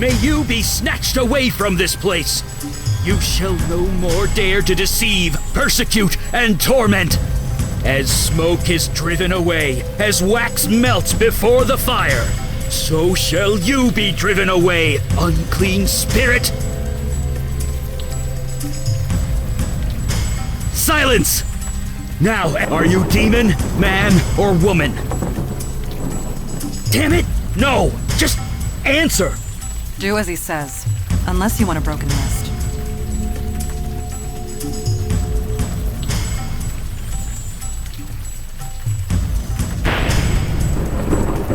may you be snatched away from this place. You shall no more dare to deceive, persecute, and torment. As smoke is driven away, as wax melts before the fire, so shall you be driven away, unclean spirit. Silence! Now, are you demon, man, or woman? Damn it! No! Just answer! Do as he says, unless you want a broken wrist.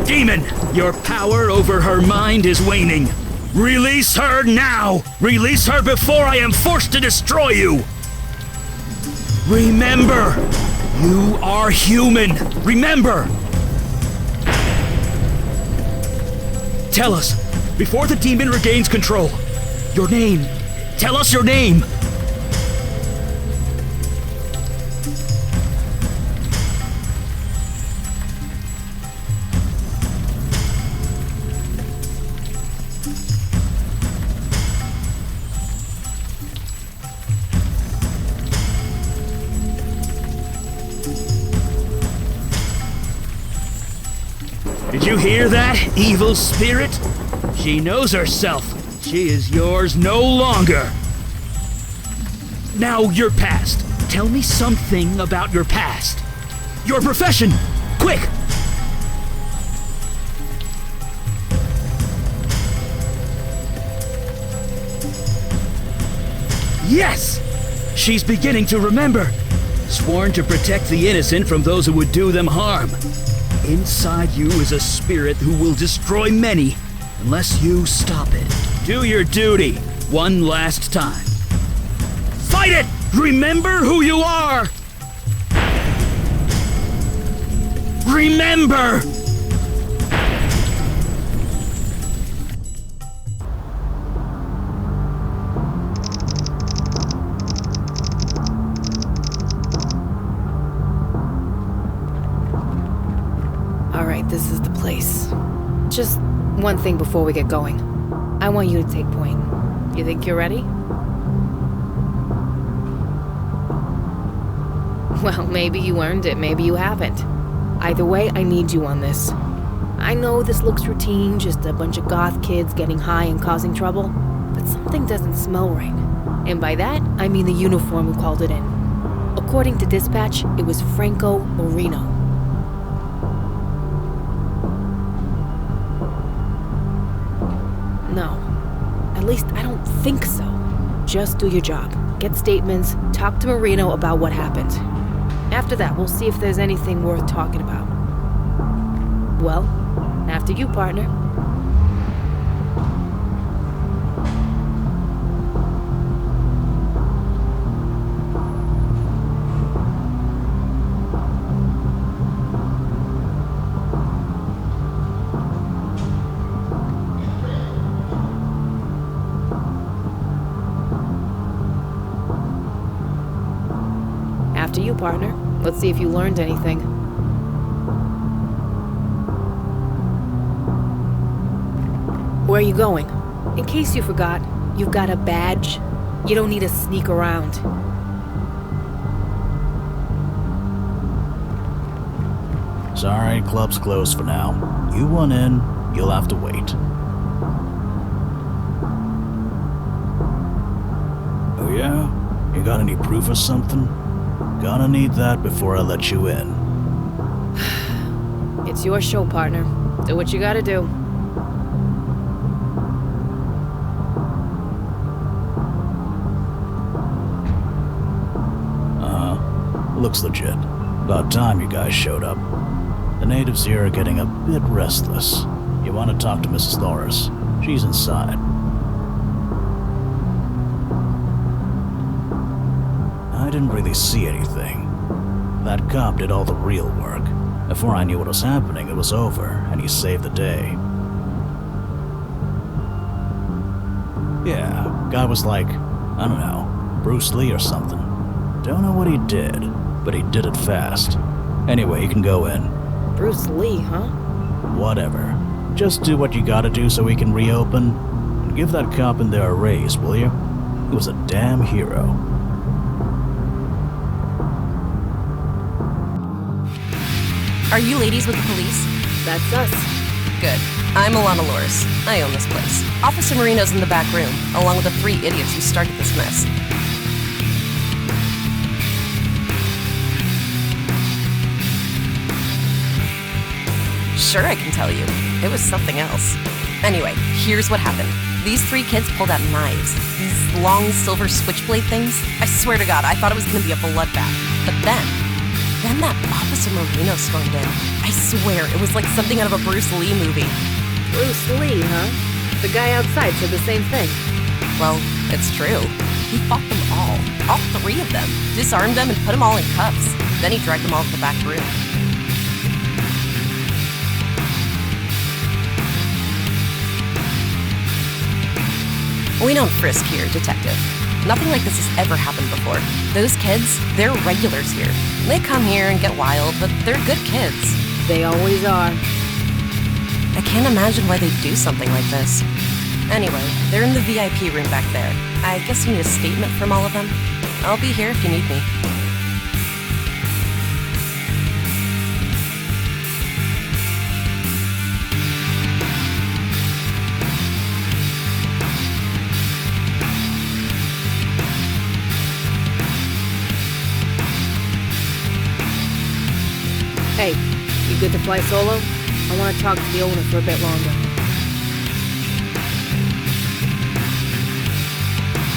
Demon, your power over her mind is waning. Release her now! Release her before I am forced to destroy you! Remember, you are human. Remember! Tell us, before the demon regains control, your name. Tell us your name! Did you hear that, evil spirit? She knows herself. She is yours no longer. Now, your past. Tell me something about your past. Your profession! Quick! Yes! She's beginning to remember. Sworn to protect the innocent from those who would do them harm. Inside you is a spirit who will destroy many unless you stop it. Do your duty one last time. Fight it! Remember who you are! Remember! Alright, this is the place. Just one thing before we get going. I want you to take point. You think you're ready? Well, maybe you earned it, maybe you haven't. Either way, I need you on this. I know this looks routine, just a bunch of goth kids getting high and causing trouble, but something doesn't smell right. And by that, I mean the uniform who called it in. According to dispatch, it was Franco Marino. No. At least I don't think so. Just do your job. Get statements, talk to Marino about what happened. After that, we'll see if there's anything worth talking about. Well, after you, partner. After you, partner. Let's see if you learned anything. Where are you going? In case you forgot, you've got a badge. You don't need to sneak around. Sorry, club's closed for now. You want in, you'll have to wait. Oh yeah? You got any proof or something? Gonna need that before I let you in. It's your show, partner. Do what you gotta do. Looks legit. About time you guys showed up. The natives here are getting a bit restless. You want to talk to Mrs. Loris? She's inside. I didn't really see anything. That cop did all the real work. Before I knew what was happening, it was over, and he saved the day. Yeah, guy was like, I don't know, Bruce Lee or something. Don't know what he did, but he did it fast. Anyway, you can go in. Bruce Lee, huh? Whatever. Just do what you gotta do so we can reopen. Give that cop in there a raise, will you? He was a damn hero. Are you ladies with the police? That's us. Good. I'm Alana Loris. I own this place. Officer Marino's in the back room, along with the 3 idiots who started this mess. Sure, I can tell you. It was something else. Anyway, here's what happened. These 3 kids pulled out knives. These long silver switchblade things. I swear to God, I thought it was gonna be a bloodbath. But then that Officer Marino stormed in. I swear, it was like something out of a Bruce Lee movie. Bruce Lee, huh? The guy outside said the same thing. Well, it's true. He fought them all 3 of them, disarmed them and put them all in cuffs. Then he dragged them all to the back room. We don't frisk here, Detective. Nothing like this has ever happened before. Those kids, they're regulars here. They come here and get wild, but they're good kids. They always are. I can't imagine why they'd do something like this. Anyway, they're in the VIP room back there. I guess you need a statement from all of them. I'll be here if you need me. Hey, you good to fly solo? I want to talk to the owner for a bit longer.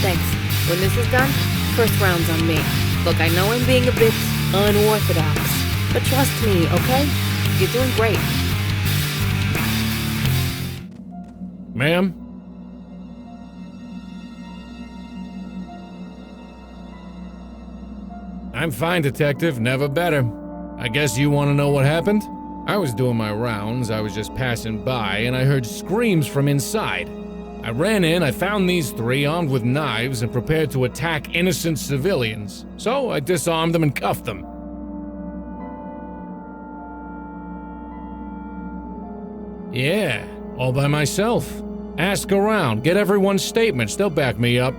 Thanks. When this is done, first round's on me. Look, I know I'm being a bit unorthodox, but trust me, okay? You're doing great. Ma'am? I'm fine, Detective. Never better. I guess you want to know what happened? I was doing my rounds, I was just passing by, and I heard screams from inside. I ran in, I found these 3 armed with knives and prepared to attack innocent civilians. So I disarmed them and cuffed them. Yeah, all by myself. Ask around, get everyone's statements, they'll back me up.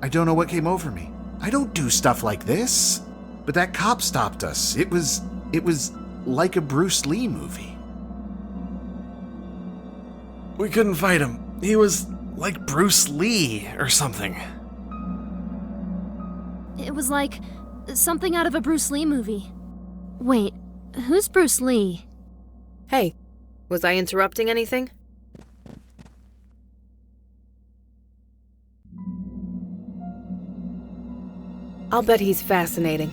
I don't know what came over me. I don't do stuff like this. But that cop stopped us. It was like a Bruce Lee movie. We couldn't fight him. He was like Bruce Lee or something. It was like something out of a Bruce Lee movie. Wait, who's Bruce Lee? Hey, was I interrupting anything? I'll bet he's fascinating.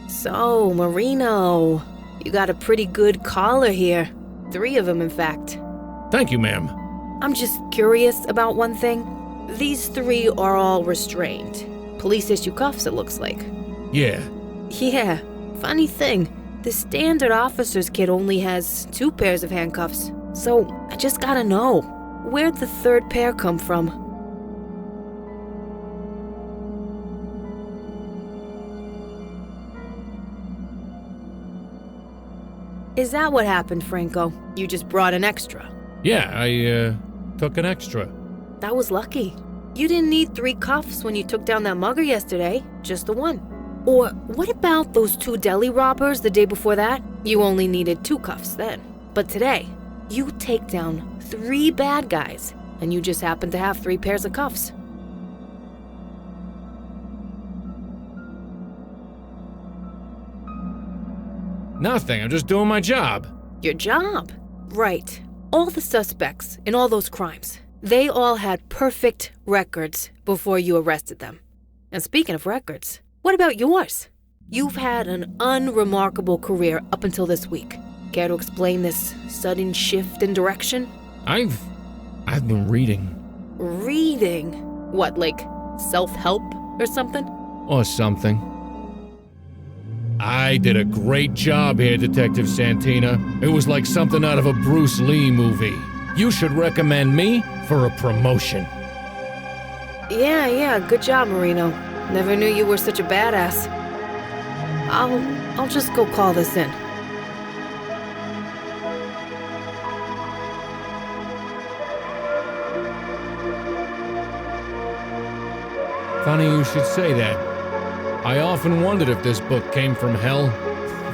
So, Marino, you got a pretty good caller here. 3 of them, in fact. Thank you, ma'am. I'm just curious about one thing. These 3 are all restrained. Police issue cuffs, it looks like. Yeah. Yeah, funny thing. The standard officer's kit only has 2 pairs of handcuffs. So, I just gotta know, where'd the 3rd pair come from? Is that what happened, Franco? You just brought an extra? Yeah, I took an extra. That was lucky. You didn't need 3 cuffs when you took down that mugger yesterday, just the 1. Or what about those 2 deli robbers the day before that? You only needed 2 cuffs then. But today, you take down 3 bad guys, and you just happen to have 3 pairs of cuffs. Nothing, I'm just doing my job. Your job? Right. All the suspects in all those crimes, they all had perfect records before you arrested them. And speaking of records, what about yours? You've had an unremarkable career up until this week. Care to explain this sudden shift in direction? I've been reading. Reading? What, like self-help or something? Or something. I did a great job here, Detective Santina. It was like something out of a Bruce Lee movie. You should recommend me for a promotion. Yeah, good job, Marino. Never knew you were such a badass. I'll just go call this in. Funny you should say that. I often wondered if this book came from hell,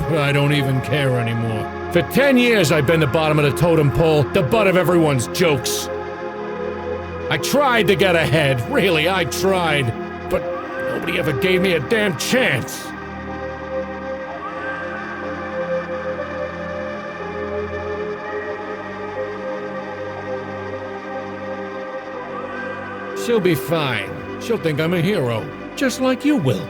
but I don't even care anymore. For 10 years I've been the bottom of the totem pole, the butt of everyone's jokes. I tried to get ahead, really, I tried, but nobody ever gave me a damn chance. She'll be fine. She'll think I'm a hero, just like you will.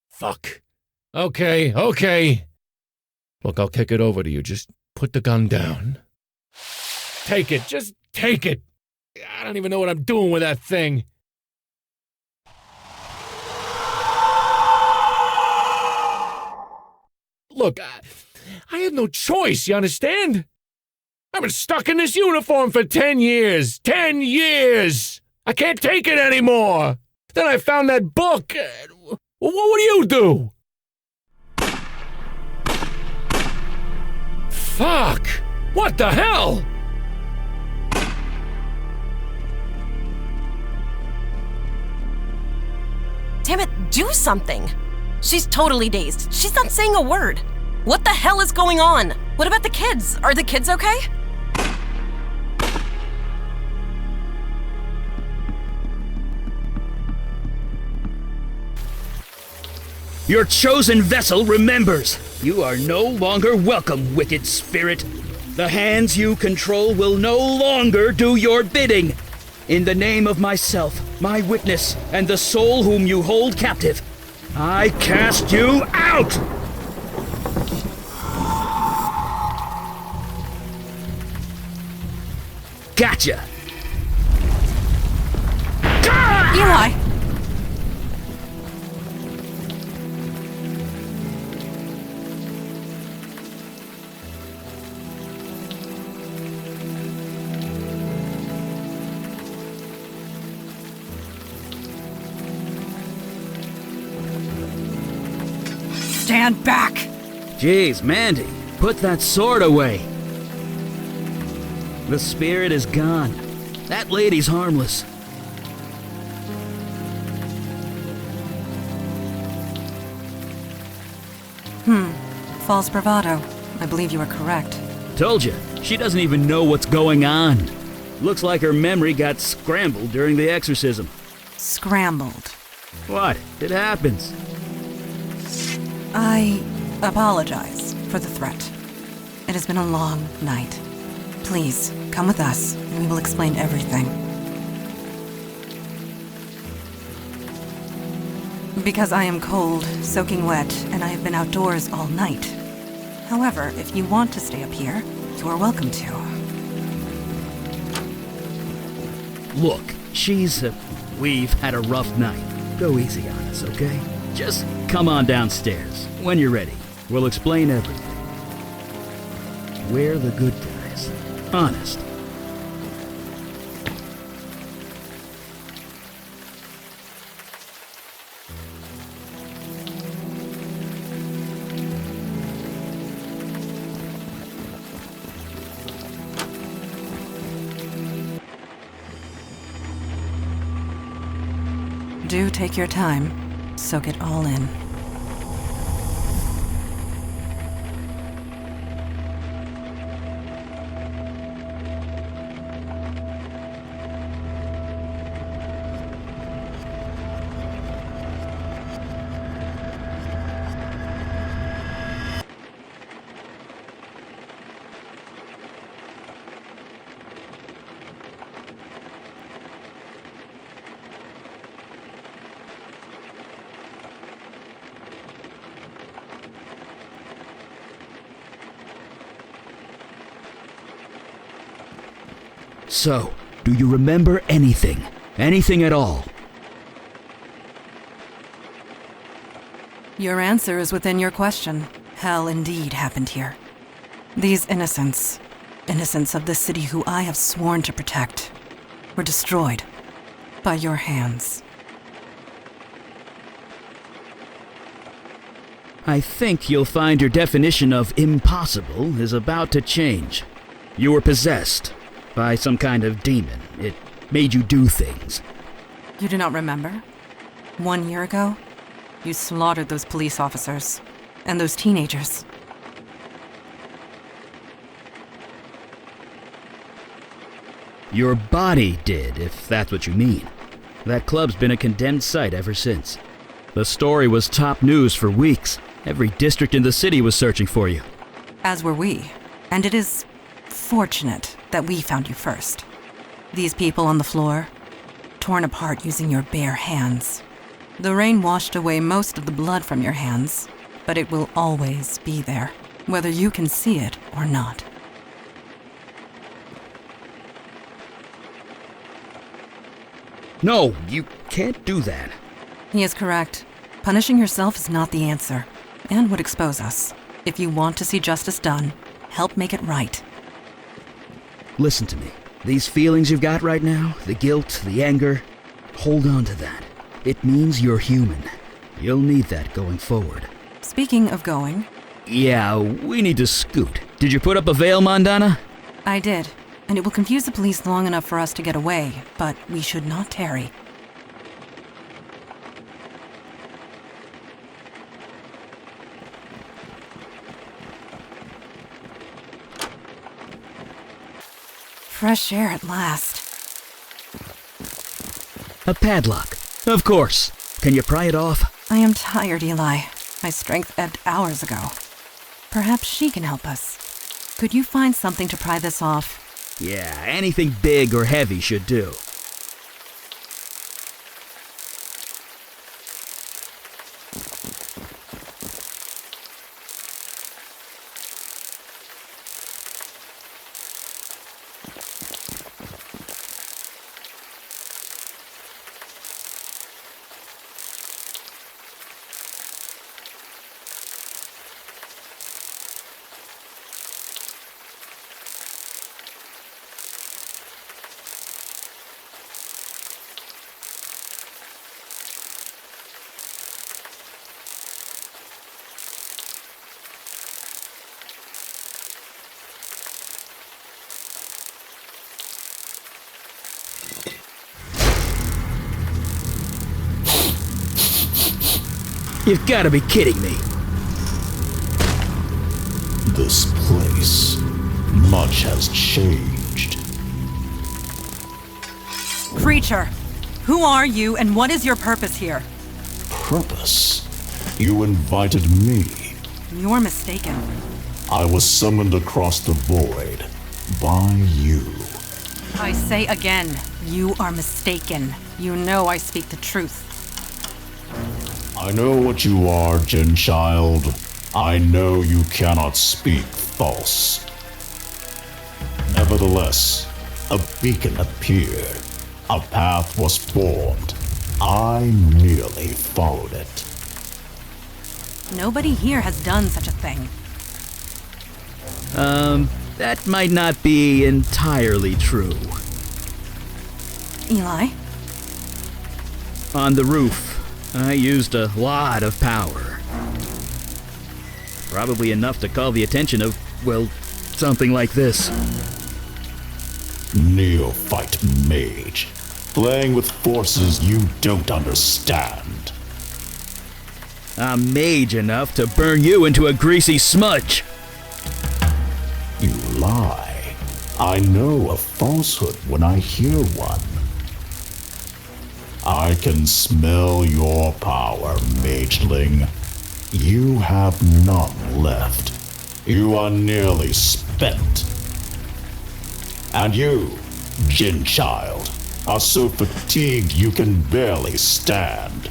Fuck. Okay. Look, I'll kick it over to you. Just put the gun down. Take it. Just take it. I don't even know what I'm doing with that thing. Look, I had no choice, you understand? I've been stuck in this uniform for 10 years. 10 years! I can't take it anymore! Then I found that book. What would you do? Fuck! What the hell? Damn it, do something! She's totally dazed. She's not saying a word. What the hell is going on? What about the kids? Are the kids okay? Your chosen vessel remembers. You are no longer welcome, wicked spirit. The hands you control will no longer do your bidding. In the name of myself, my witness, and the soul whom you hold captive, I cast you out! Gotcha! Eli! Stand back! Jeez, Mandy, put that sword away. The spirit is gone. That lady's harmless. False bravado. I believe you are correct. Told you, she doesn't even know what's going on. Looks like her memory got scrambled during the exorcism. Scrambled. What? It happens. I apologize for the threat. It has been a long night. Please, come with us, and we will explain everything. Because I am cold, soaking wet, and I have been outdoors all night. However, if you want to stay up here, you are welcome to. Look, we've had a rough night. Go easy on us, okay? Just come on downstairs. When you're ready, we'll explain everything. We're the good guys. Honest. Do take your time. Soak it all in. So, do you remember anything? Anything at all? Your answer is within your question. Hell indeed happened here. These innocents of the city who I have sworn to protect, were destroyed by your hands. I think you'll find your definition of impossible is about to change. You were possessed by some kind of demon. It made you do things. You do not remember? 1 year ago, you slaughtered those police officers and those teenagers. Your body did, if that's what you mean. That club's been a condemned site ever since. The story was top news for weeks. Every district in the city was searching for you. As were we. And it is fortunate that we found you first. These people on the floor, torn apart using your bare hands. The rain washed away most of the blood from your hands, but it will always be there, whether you can see it or not. No, you can't do that. He is correct. Punishing yourself is not the answer, and would expose us. If you want to see justice done, help make it right. Listen to me. These feelings you've got right now, the guilt, the anger, hold on to that. It means you're human. You'll need that going forward. Speaking of going... Yeah, we need to scoot. Did you put up a veil, Mondana? I did, and it will confuse the police long enough for us to get away, but we should not tarry. Fresh air at last. A padlock. Of course. Can you pry it off? I am tired, Eli. My strength ebbed hours ago. Perhaps she can help us. Could you find something to pry this off? Yeah, anything big or heavy should do. You've got to be kidding me. This place, much has changed. Creature, who are you and what is your purpose here? Purpose? You invited me. You're mistaken. I was summoned across the void by you. I say again, you are mistaken. You know I speak the truth. I know what you are, Jin Child. I know you cannot speak false. Nevertheless, a beacon appeared. A path was formed. I merely followed it. Nobody here has done such a thing. That might not be entirely true. Eli? On the roof, I used a lot of power. Probably enough to call the attention of, well, something like this. Neophyte mage, playing with forces you don't understand. I'm mage enough to burn you into a greasy smudge. You lie. I know a falsehood when I hear one. I can smell your power, mageling. You have none left. You are nearly spent. And you, Jin Child, are so fatigued you can barely stand.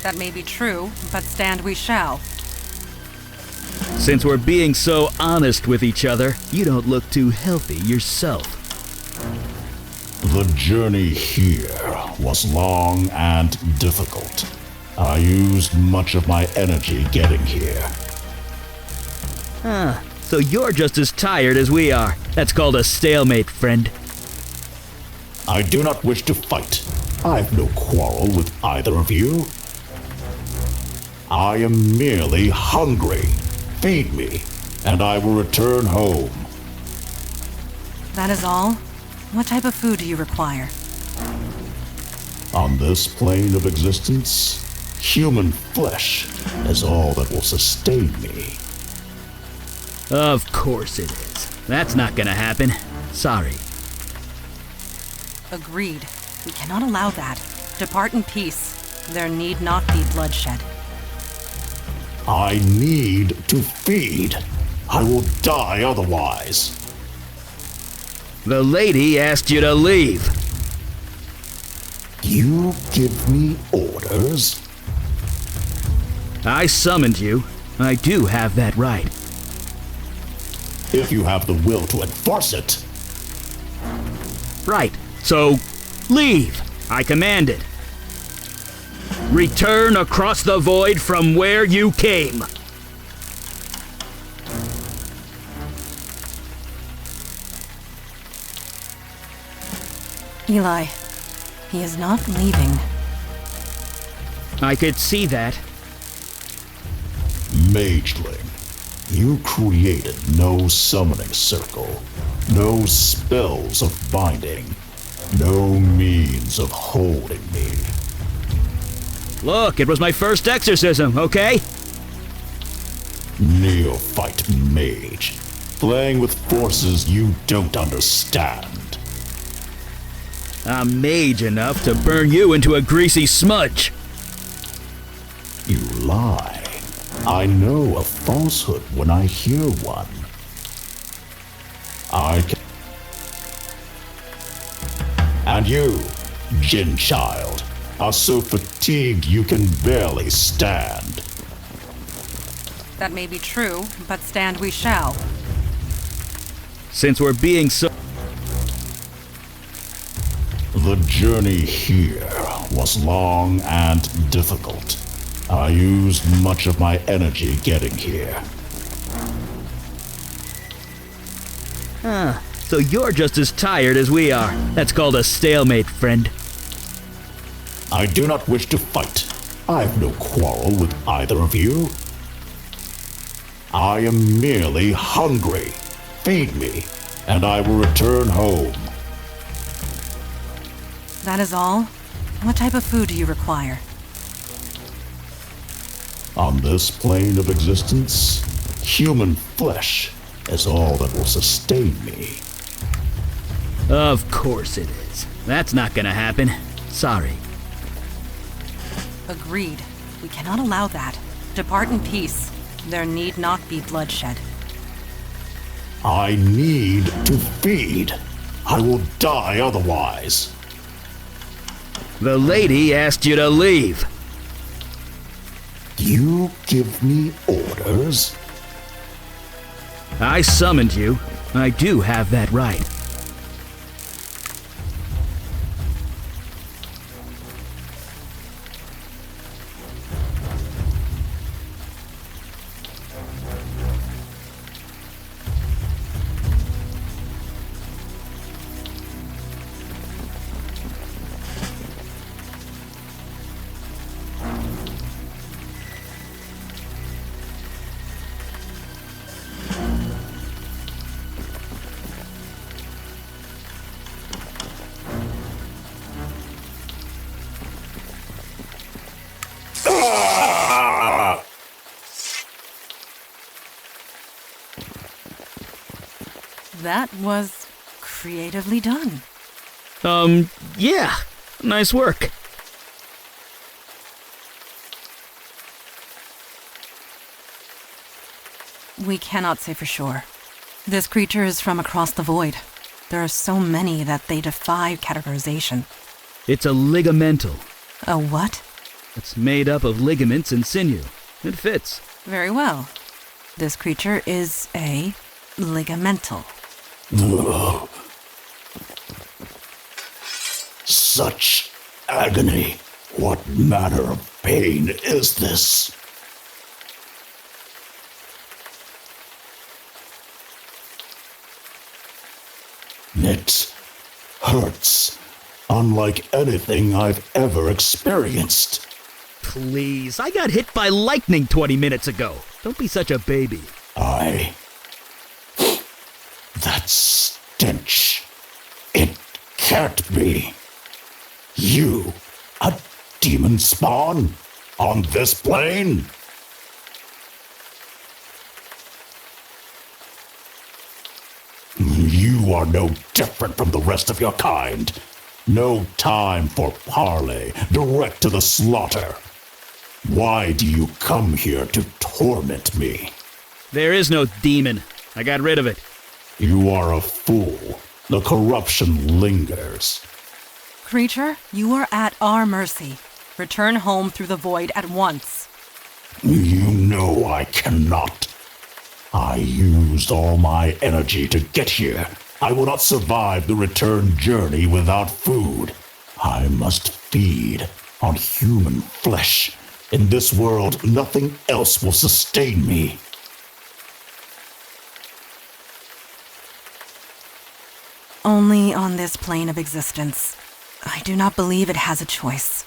That may be true, but stand we shall. Since we're being so honest with each other, you don't look too healthy yourself. The journey here was long and difficult. I used much of my energy getting here. So you're just as tired as we are. That's called a stalemate, friend. I do not wish to fight. I have no quarrel with either of you. I am merely hungry. Feed me, and I will return home. That is all? What type of food do you require? On this plane of existence, human flesh is all that will sustain me. Of course it is. That's not gonna happen. Sorry. Agreed. We cannot allow that. Depart in peace. There need not be bloodshed. I need to feed. I will die otherwise. The lady asked you to leave. You give me orders? I summoned you. I do have that right. If you have the will to enforce it. Right. So, leave. I commanded. Return across the void from where you came. Eli, he is not leaving. I could see that. Mageling, you created no summoning circle, no spells of binding, no means of holding me. Look, it was my first exorcism, okay? Neophyte mage, playing with forces you don't understand. I'm mage enough to burn you into a greasy smudge. You lie. I know a falsehood when I hear one. And you, Jinn child, are so fatigued you can barely stand. That may be true, but stand we shall. Since we're being so... The journey here was long and difficult. I used much of my energy getting here. So you're just as tired as we are. That's called a stalemate, friend. I do not wish to fight. I have no quarrel with either of you. I am merely hungry. Feed me, and I will return home. That is all? What type of food do you require? On this plane of existence, human flesh is all that will sustain me. Of course it is. That's not gonna happen. Sorry. Agreed. We cannot allow that. Depart in peace. There need not be bloodshed. I need to feed. I will die otherwise. The lady asked you to leave. You give me orders? I summoned you. I do have that right. That was creatively done. Yeah. Nice work. We cannot say for sure. This creature is from across the void. There are so many that they defy categorization. It's a ligamental. A what? It's made up of ligaments and sinew. It fits. Very well. This creature is a ligamental. Ugh. Such agony. What manner of pain is this? It hurts, unlike anything I've ever experienced. Please, I got hit by lightning 20 minutes ago. Don't be such a baby. That stench. It can't be. You, a demon spawn? On this plane? You are no different from the rest of your kind. No time for parley, direct to the slaughter. Why do you come here to torment me? There is no demon. I got rid of it. You are a fool. The corruption lingers. Creature, you are at our mercy. Return home through the void at once. You know I cannot. I used all my energy to get here. I will not survive the return journey without food. I must feed on human flesh. In this world, nothing else will sustain me. Only on this plane of existence. I do not believe it has a choice.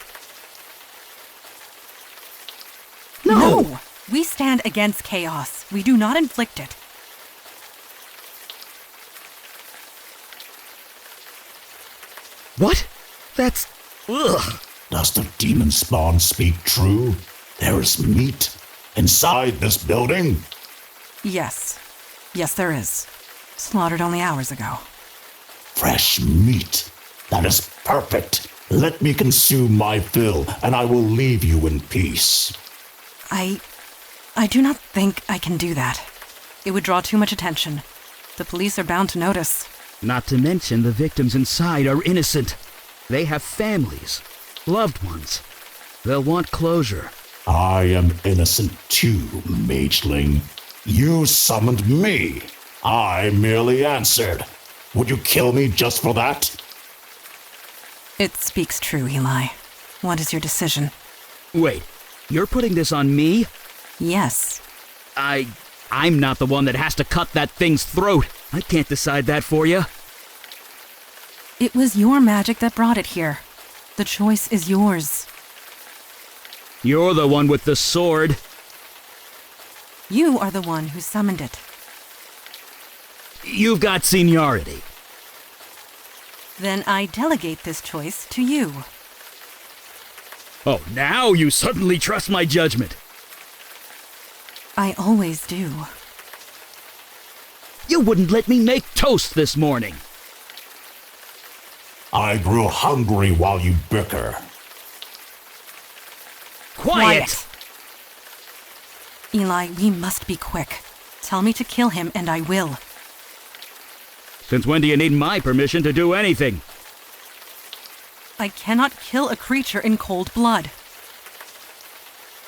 No! We stand against chaos. We do not inflict it. What? That's... Ugh. Does the demon spawn speak true? There is meat inside this building? Yes. Yes, there is. Slaughtered only hours ago. Fresh meat. That is perfect. Let me consume my fill, and I will leave you in peace. I do not think I can do that. It would draw too much attention. The police are bound to notice. Not to mention the victims inside are innocent. They have families, loved ones. They'll want closure. I am innocent too, mageling. You summoned me. I merely answered. Would you kill me just for that? It speaks true, Eli. What is your decision? Wait, you're putting this on me? Yes. I'm not the one that has to cut that thing's throat. I can't decide that for you. It was your magic that brought it here. The choice is yours. You're the one with the sword. You are the one who summoned it. You've got seniority. Then I delegate this choice to you. Oh, now you suddenly trust my judgment. I always do. You wouldn't let me make toast this morning. I grew hungry while you bicker. Quiet! Eli, we must be quick. Tell me to kill him and I will. Since when do you need my permission to do anything? I cannot kill a creature in cold blood.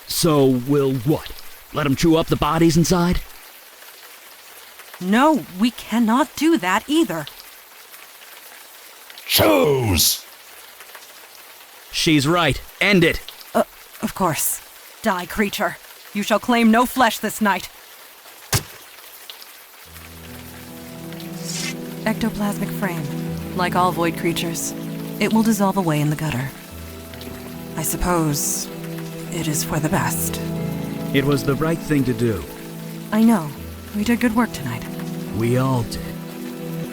So we'll what? Let him chew up the bodies inside? No, we cannot do that either. Choose! She's right. End it. Of course. Die, creature. You shall claim no flesh this night. Ectoplasmic frame. Like all void creatures, it will dissolve away in the gutter. I suppose it is for the best. It was the right thing to do. I know. We did good work tonight. We all did.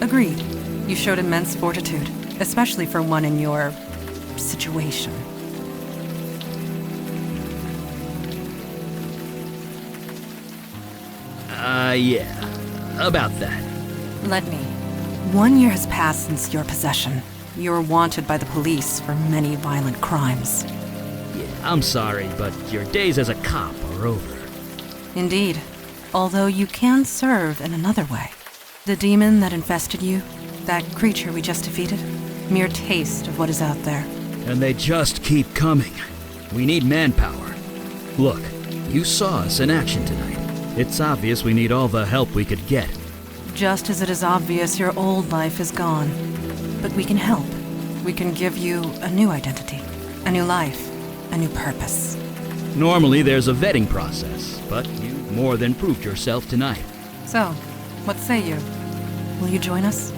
Agreed. You showed immense fortitude, especially for one in your situation. Yeah. About that. Let me. 1 year has passed since your possession. You're wanted by the police for many violent crimes. Yeah, I'm sorry, but your days as a cop are over. Indeed. Although you can serve in another way. The demon that infested you, that creature we just defeated, mere taste of what is out there. And they just keep coming. We need manpower. Look, you saw us in action tonight. It's obvious we need all the help we could get. Just as it is obvious your old life is gone. But we can help. We can give you a new identity, a new life, a new purpose. Normally there's a vetting process, but you more than proved yourself tonight. So, what say you? Will you join us?